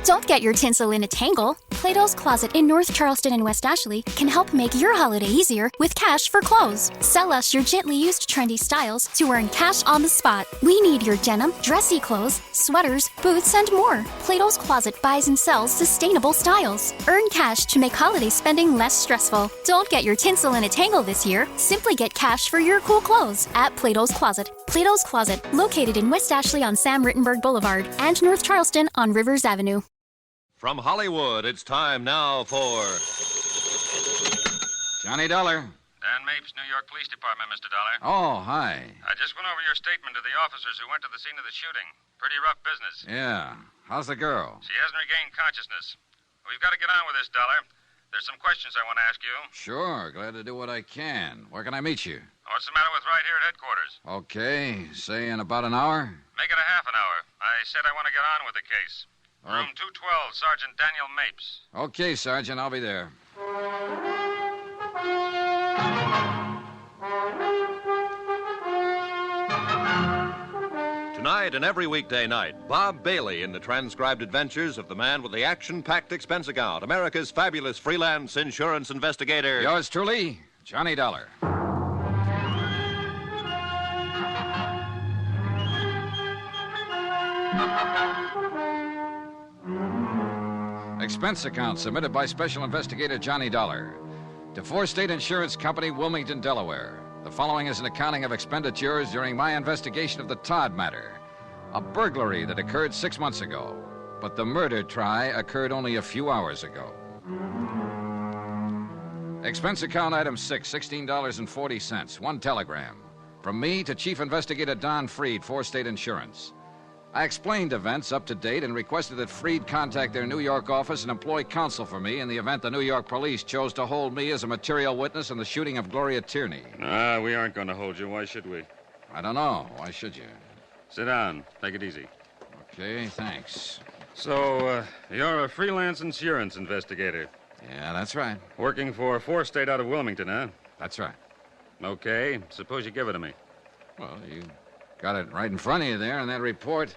Don't get your tinsel in a tangle. Plato's Closet in North Charleston and West Ashley can help make your holiday easier with cash for clothes. Sell us your gently used trendy styles to earn cash on the spot. We need your denim, dressy clothes, sweaters, boots, and more. Plato's Closet buys and sells sustainable styles. Earn cash to make holiday spending less stressful. Don't get your tinsel in a tangle this year. Simply get cash for your cool clothes at Plato's Closet. Plato's Closet, located in West Ashley on Sam Rittenberg Boulevard and North Charleston on Rivers Avenue. From Hollywood, it's time now for Johnny Dollar. Dan Mapes, New York Police Department, Mr. Dollar. Oh, hi. I just went over your statement to the officers who went to the scene of the shooting. Pretty rough business. Yeah. How's the girl? She hasn't regained consciousness. We've got to get on with this, Dollar. There's some questions I want to ask you. Sure. Glad to do what I can. Where can I meet you? What's the matter with right here at headquarters? Okay. Say in about an hour? Make it a half an hour. I said I want to get on with the case. Room 212, Sergeant Daniel Mapes. Okay, Sergeant. I'll be there. Tonight and every weekday night, Bob Bailey in the transcribed adventures of the man with the action-packed expense account, America's fabulous freelance insurance investigator. Yours truly, Johnny Dollar. Expense account submitted by Special Investigator Johnny Dollar to Four State Insurance Company, Wilmington, Delaware. The following is an accounting of expenditures during my investigation of the Todd matter, a burglary that occurred 6 months ago, but the murder try occurred only a few hours ago. Expense account item 6, $16.40, one telegram. From me to Chief Investigator Don Freed, Four State Insurance. I explained events up to date and requested that Freed contact their New York office and employ counsel for me in the event the New York police chose to hold me as a material witness in the shooting of Gloria Tierney. We aren't going to hold you. Why should we? I don't know. Why should you? Sit down. Take it easy. Okay, thanks. So, you're a freelance insurance investigator. Yeah, that's right. Working for Four State out of Wilmington, huh? That's right. Okay. Suppose you give it to me. Well, you got it right in front of you there in that report.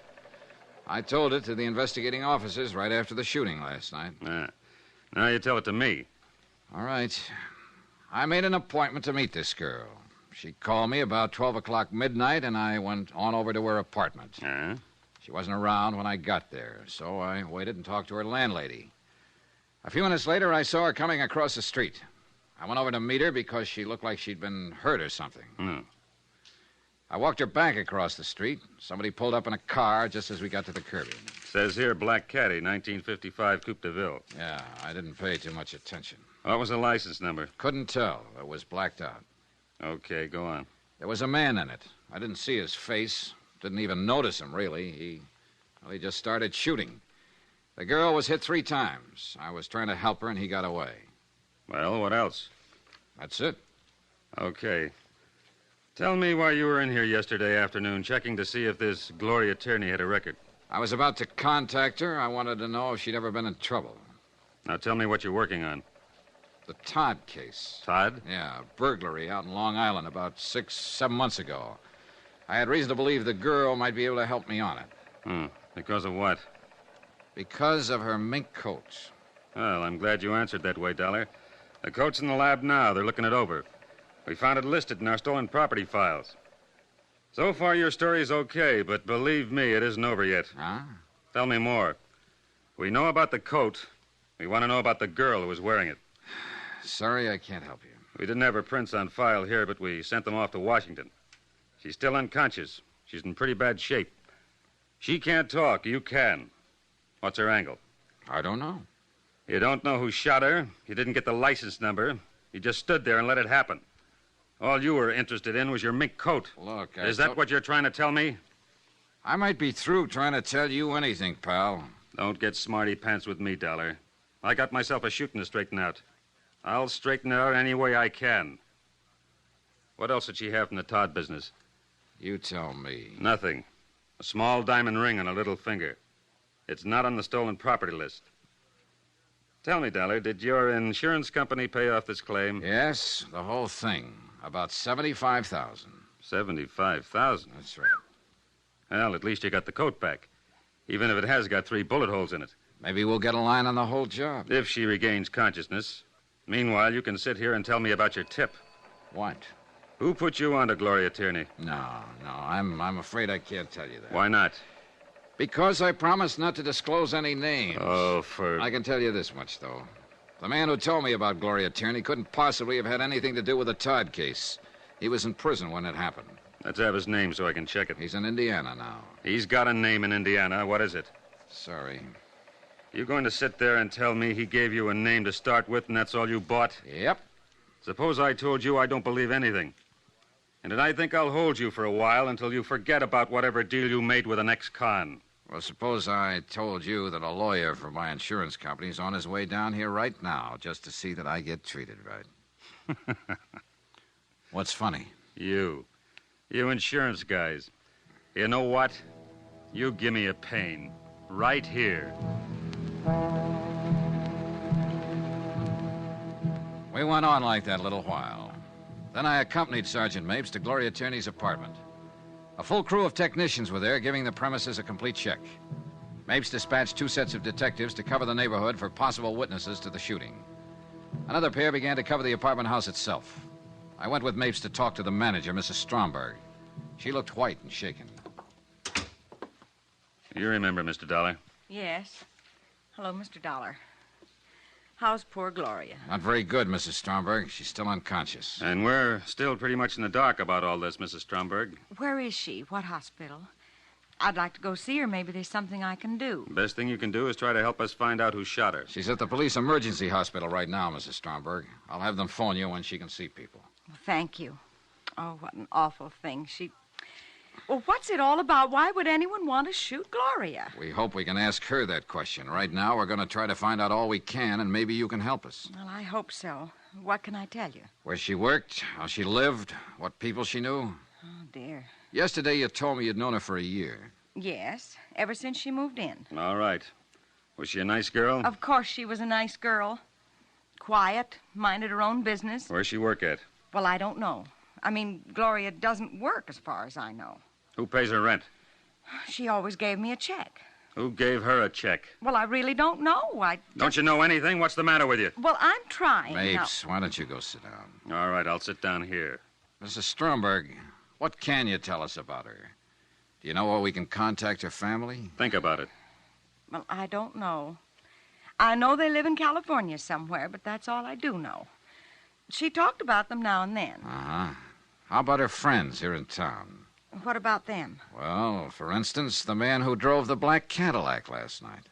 I told it to the investigating officers right after the shooting last night. Now you tell it to me. All right. I made an appointment to meet this girl. She called me about 12 o'clock midnight, and I went on over to her apartment. She wasn't around when I got there, so I waited and talked to her landlady. A few minutes later, I saw her coming across the street. I went over to meet her because she looked like she'd been hurt or something. I walked her back across the street. Somebody pulled up in a car just as we got to the curbing. Says here, Black Caddy, 1955 Coupe de Ville. Yeah, I didn't pay too much attention. What was the license number? Couldn't tell. It was blacked out. Okay, go on. There was a man in it. I didn't see his face. Didn't even notice him, really. He just started shooting. The girl was hit 3 times. I was trying to help her, and he got away. Well, what else? That's it. Okay. Tell me why you were in here yesterday afternoon checking to see if this Gloria Tierney had a record. I was about to contact her. I wanted to know if she'd ever been in trouble. Now tell me what you're working on. The Todd case. Todd? Yeah, a burglary out in Long Island about 6-7 months ago. I had reason to believe the girl might be able to help me on it. Because of what? Because of her mink coat. Well, I'm glad you answered that way, Dollar. The coat's in the lab now. They're looking it over. We found it listed in our stolen property files. So far, your story's okay, but believe me, it isn't over yet. Huh? Tell me more. We know about the coat. We want to know about the girl who was wearing it. Sorry, I can't help you. We didn't have her prints on file here, but we sent them off to Washington. She's still unconscious. She's in pretty bad shape. She can't talk. You can. What's her angle? I don't know. You don't know who shot her. You didn't get the license number. You just stood there and let it happen. All you were interested in was your mink coat. Look, Is that what you're trying to tell me? I might be through trying to tell you anything, pal. Don't get smarty pants with me, Dollar. I got myself a shooting to straighten out. I'll straighten it out any way I can. What else did she have from the Todd business? You tell me. Nothing. A small diamond ring on her little finger. It's not on the stolen property list. Tell me, Dollar, did your insurance company pay off this claim? Yes, the whole thing. About $75,000. $75,000? That's right. Well, at least you got the coat back. Even if it has got 3 bullet holes in it. Maybe we'll get a line on the whole job. If she regains consciousness. Meanwhile, you can sit here and tell me about your tip. What? Who put you on to Gloria Tierney? No, I'm afraid I can't tell you that. Why not? Because I promised not to disclose any names. Oh, I can tell you this much, though. The man who told me about Gloria Tierney couldn't possibly have had anything to do with the Todd case. He was in prison when it happened. Let's have his name so I can check it. He's in Indiana now. He's got a name in Indiana. What is it? Sorry. You going to sit there and tell me he gave you a name to start with and that's all you bought? Yep. Suppose I told you I don't believe anything. And then I think I'll hold you for a while until you forget about whatever deal you made with an ex-con. Well, suppose I told you that a lawyer for my insurance company is on his way down here right now just to see that I get treated right. What's funny? You insurance guys. You know what? You give me a pain. Right here. We went on like that a little while. Then I accompanied Sergeant Mapes to Gloria Tierney's apartment. A full crew of technicians were there, giving the premises a complete check. Mapes dispatched 2 sets of detectives to cover the neighborhood for possible witnesses to the shooting. Another pair began to cover the apartment house itself. I went with Mapes to talk to the manager, Mrs. Stromberg. She looked white and shaken. You remember, Mr. Dollar? Yes. Hello, Mr. Dollar. How's poor Gloria? Not very good, Mrs. Stromberg. She's still unconscious. And we're still pretty much in the dark about all this, Mrs. Stromberg. Where is she? What hospital? I'd like to go see her. Maybe there's something I can do. Best thing you can do is try to help us find out who shot her. She's at the police emergency hospital right now, Mrs. Stromberg. I'll have them phone you when she can see people. Well, thank you. Oh, what an awful thing. Well, what's it all about? Why would anyone want to shoot Gloria? We hope we can ask her that question. Right now, we're going to try to find out all we can, and maybe you can help us. Well, I hope so. What can I tell you? Where she worked, how she lived, what people she knew. Oh, dear. Yesterday, you told me you'd known her for a year. Yes, ever since she moved in. All right. Was she a nice girl? Of course she was a nice girl. Quiet, minded her own business. Where's she work at? Well, I don't know. I mean, Gloria doesn't work as far as I know. Who pays her rent? She always gave me a check. Who gave her a check? Well, I really don't know. Don't you know anything? What's the matter with you? Well, I'm trying. Mapes, why don't you go sit down? All right, I'll sit down here. Mrs. Stromberg, what can you tell us about her? Do you know where we can contact her family? Think about it. Well, I don't know. I know they live in California somewhere, but that's all I do know. She talked about them now and then. Uh-huh. How about her friends here in town? What about them? Well, for instance, the man who drove the black Cadillac last night.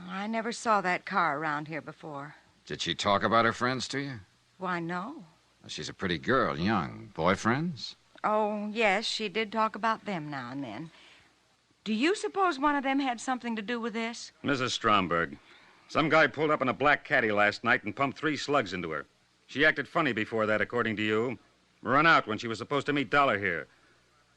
I never saw that car around here before. Did she talk about her friends to you? Why, no. She's a pretty girl, young. Boyfriends? Oh, yes, she did talk about them now and then. Do you suppose one of them had something to do with this? Mrs. Stromberg, some guy pulled up in a black caddy last night and pumped 3 slugs into her. She acted funny before that, according to you. Run out when she was supposed to meet Dollar here.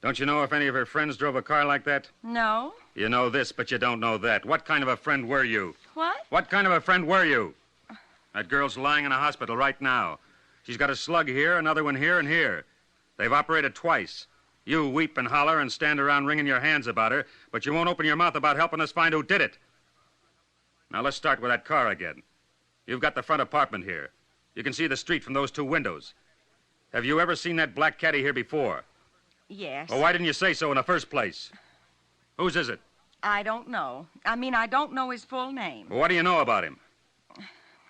Don't you know if any of her friends drove a car like that? No. You know this, but you don't know that. What kind of a friend were you? What? What kind of a friend were you? That girl's lying in a hospital right now. She's got a slug here, another one here, and here. They've operated twice. You weep and holler and stand around wringing your hands about her, but you won't open your mouth about helping us find who did it. Now, let's start with that car again. You've got the front apartment here. You can see the street from those 2 windows. Have you ever seen that black caddy here before? Yes. Well, why didn't you say so in the first place? Whose is it? I don't know. I don't know his full name. Well, what do you know about him?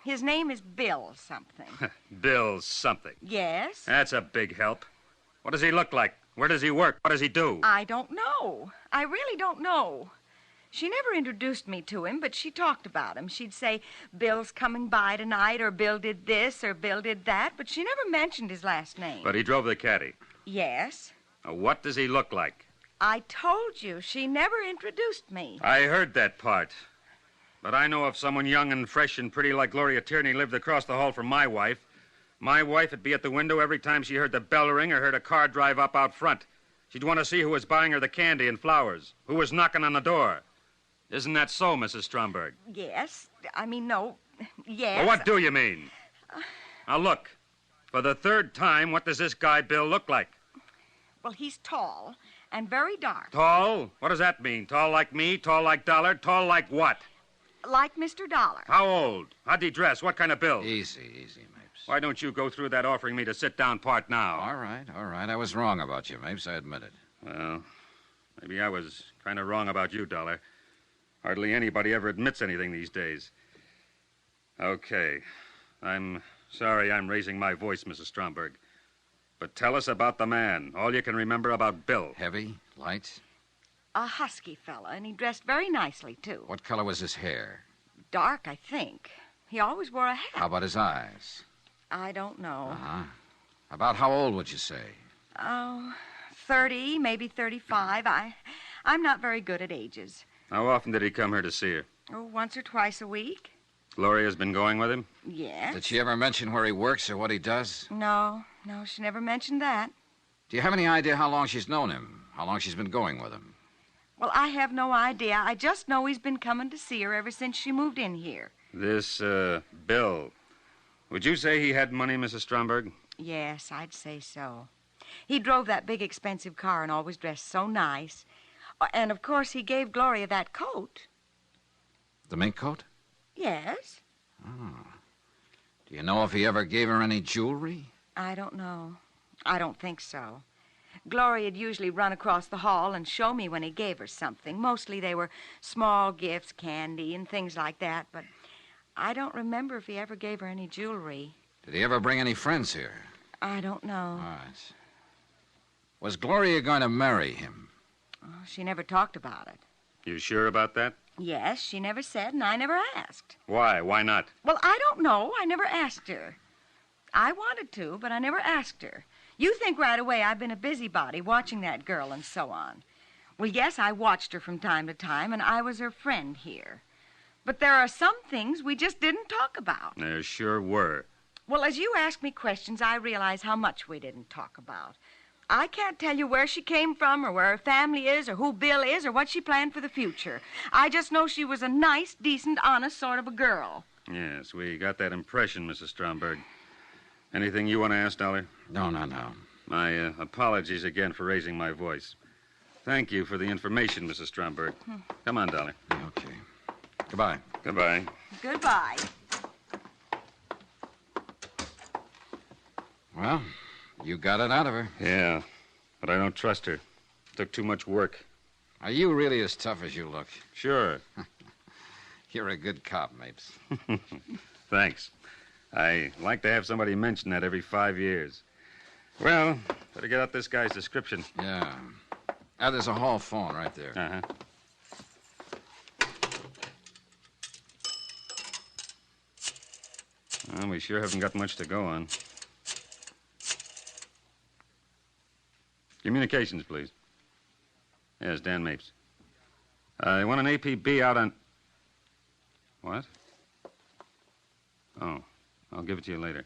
His name is Bill something. Bill something. Yes? That's a big help. What does he look like? Where does he work? What does he do? I don't know. I really don't know. She never introduced me to him, but she talked about him. She'd say, Bill's coming by tonight, or Bill did this, or Bill did that, but she never mentioned his last name. But he drove the caddy. Yes. Now, what does he look like? I told you, she never introduced me. I heard that part. But I know if someone young and fresh and pretty like Gloria Tierney lived across the hall from my wife would be at the window every time she heard the bell ring or heard a car drive up out front. She'd want to see who was buying her the candy and flowers, who was knocking on the door. Isn't that so, Mrs. Stromberg? Yes. No. Yes. Well, what do you mean? Now, look. For the 3rd time, what does this guy Bill look like? Well, he's tall and very dark. Tall? What does that mean? Tall like me? Tall like Dollar? Tall like what? Like Mr. Dollar. How old? How'd he dress? What kind of build? Easy, Mapes. Why don't you go through that offering me to sit down part now? All right. I was wrong about you, Mapes. I admit it. Well, maybe I was kind of wrong about you, Dollar. Hardly anybody ever admits anything these days. Okay. I'm sorry I'm raising my voice, Mrs. Stromberg. But tell us about the man. All you can remember about Bill. Heavy? Light? A husky fella, and he dressed very nicely, too. What color was his hair? Dark, I think. He always wore a hat. How about his eyes? I don't know. Uh-huh. About how old would you say? Oh, 30, maybe 35. I'm not very good at ages. How often did he come here to see her? Oh, once or twice a week. Gloria's been going with him? Yes. Did she ever mention where he works or what he does? No, she never mentioned that. Do you have any idea how long she's known him? How long she's been going with him? Well, I have no idea. I just know he's been coming to see her ever since she moved in here. This, Bill. Would you say he had money, Mrs. Stromberg? Yes, I'd say so. He drove that big, expensive car and always dressed so nice. And, of course, he gave Gloria that coat. The mink coat? Yes. Oh. Do you know if he ever gave her any jewelry? I don't know. I don't think so. Gloria'd usually run across the hall and show me when he gave her something. Mostly they were small gifts, candy, and things like that, but I don't remember if he ever gave her any jewelry. Did he ever bring any friends here? I don't know. All right. Was Gloria going to marry him? Oh, she never talked about it. You sure about that? Yes, she never said, and I never asked. Why? Why not? Well, I don't know. I never asked her. I wanted to, but I never asked her. You think right away I've been a busybody watching that girl and so on. Well, yes, I watched her from time to time, and I was her friend here. But there are some things we just didn't talk about. There sure were. Well, as you ask me questions, I realize how much we didn't talk about. I can't tell you where she came from or where her family is or who Bill is or what she planned for the future. I just know she was a nice, decent, honest sort of a girl. Yes, we got that impression, Mrs. Stromberg. Anything you want to ask, Dollar? No. My apologies again for raising my voice. Thank you for the information, Mrs. Stromberg. Come on, Dollar. Okay. Goodbye. Goodbye. Goodbye. Well, you got it out of her. Yeah, but I don't trust her. Took too much work. Are you really as tough as you look? Sure. You're a good cop, Mapes. Thanks. I like to have somebody mention that every 5 years. Well, better get out this guy's description. Yeah. There's a hall phone right there. Uh-huh. Well, we sure haven't got much to go on. Communications, please. Yes, Dan Mapes. I want an APB out on... What? Oh, I'll give it to you later.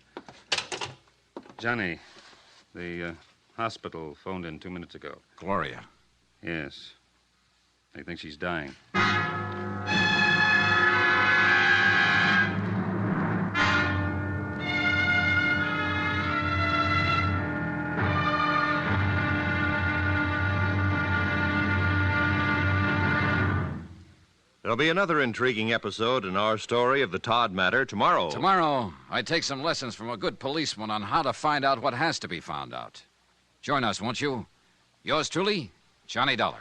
Johnny, the hospital phoned in 2 minutes ago. Gloria. Yes. They think she's dying. There'll be another intriguing episode in our story of the Todd matter tomorrow. Tomorrow, I take some lessons from a good policeman on how to find out what has to be found out. Join us, won't you? Yours truly, Johnny Dollar.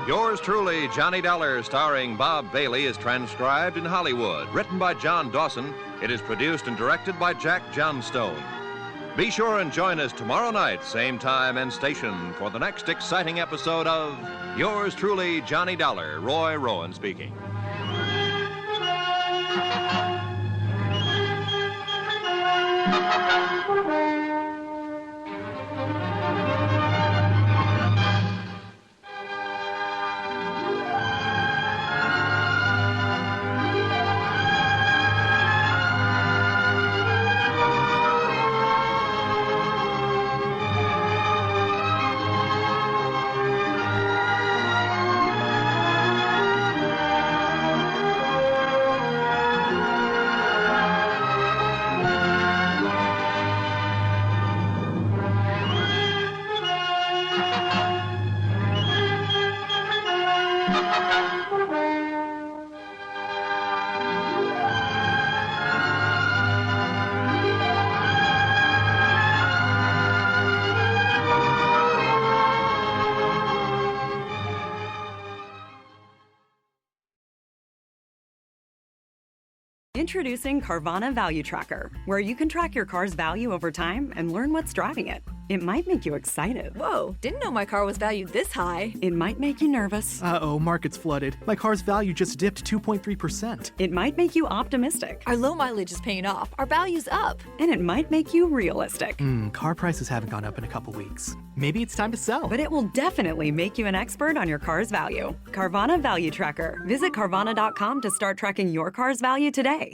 Yours truly, Johnny Dollar, starring Bob Bailey, is transcribed in Hollywood. Written by John Dawson, it is produced and directed by Jack Johnstone. Be sure and join us tomorrow night, same time and station, for the next exciting episode of Yours truly, Johnny Dollar. Roy Rowan speaking. Introducing Carvana Value Tracker, where you can track your car's value over time and learn what's driving it. It might make you excited. Whoa, didn't know my car was valued this high. It might make you nervous. Uh-oh, market's flooded. My car's value just dipped 2.3%. It might make you optimistic. Our low mileage is paying off. Our value's up. And it might make you realistic. Car prices haven't gone up in a couple weeks. Maybe it's time to sell. But it will definitely make you an expert on your car's value. Carvana Value Tracker. Visit Carvana.com to start tracking your car's value today.